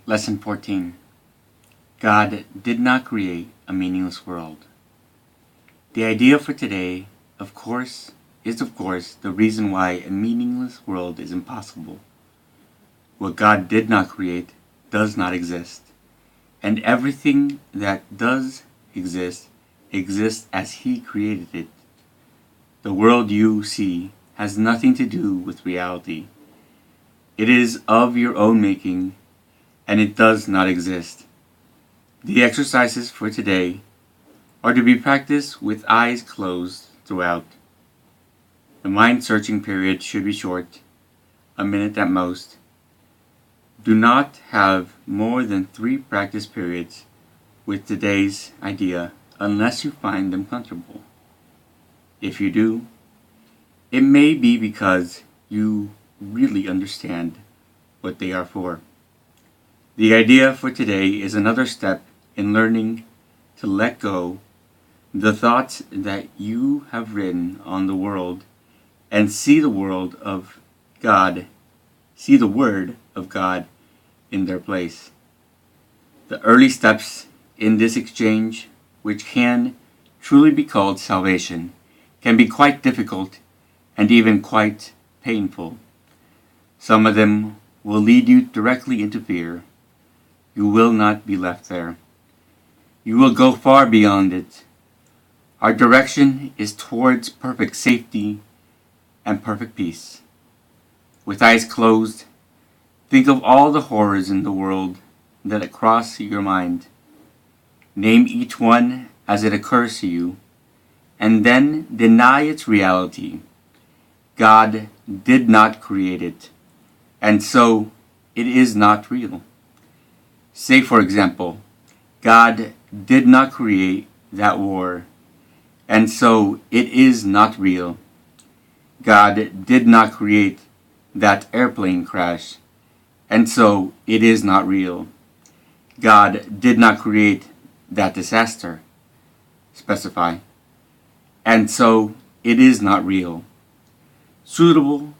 Lesson 14. God did not create a meaningless world. The idea for today, is of course the reason why a meaningless world is impossible. What God did not create does not exist, and everything that does exist exists as He created it. The world you see has nothing to do with reality. It is of your own making, and it does not exist. The exercises for today are to be practiced with eyes closed throughout. The mind-searching period should be short, a minute at most. Do not have more than 3 practice periods with today's idea unless you find them comfortable. If you do, it may be because you really understand what they are for. The idea for today is another step in learning to let go the thoughts that you have written on the world and see the Word of God in their place. The early steps in this exchange, which can truly be called salvation, can be quite difficult and even quite painful. Some of them will lead you directly into fear. You will not be left there. You will go far beyond it. Our direction is towards perfect safety and perfect peace. With eyes closed, think of all the horrors in the world that cross your mind. Name each one as it occurs to you, and then deny its reality. God did not create it, and so it is not real. Say, for example, God did not create that war, and so it is not real. God did not create that airplane crash, and so it is not real. God did not create that disaster. Specify. And so it is not real. Suitable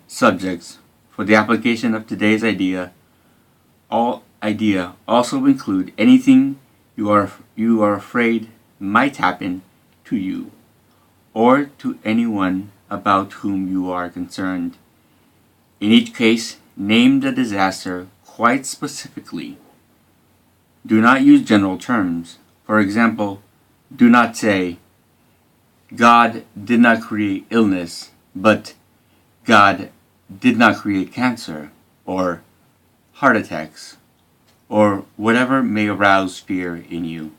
subjects for the application of today's idea also include anything you are afraid might happen to you or to anyone about whom you are concerned. In each case, name the disaster quite specifically. Do not use general terms. For example, do not say, God did not create illness, but God did not create cancer, or heart attacks, or whatever may arouse fear in you.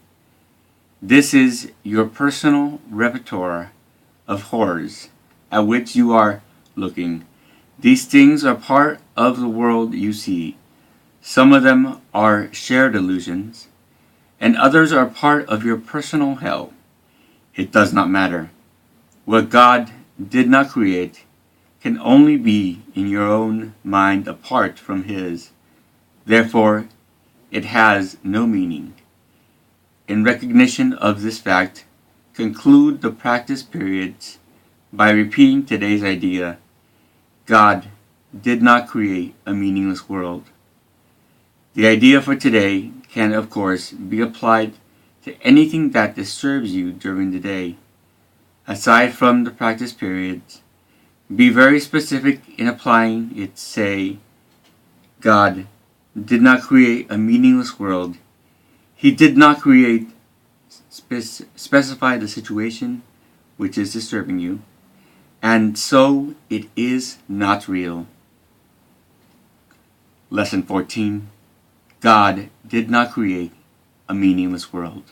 This is your personal repertoire of horrors at which you are looking. These things are part of the world you see. Some of them are shared illusions, and others are part of your personal hell. It does not matter. What God did not create can only be in your own mind apart from His. Therefore, it has no meaning. In recognition of this fact, conclude the practice periods by repeating today's idea. God did not create a meaningless world. The idea for today can, of course, be applied to anything that disturbs you during the day. Aside from the practice periods, be very specific in applying it. Say, God did not create a meaningless world. He did not create, specify the situation which is disturbing you, and so it is not real. Lesson 14. God did not create a meaningless world.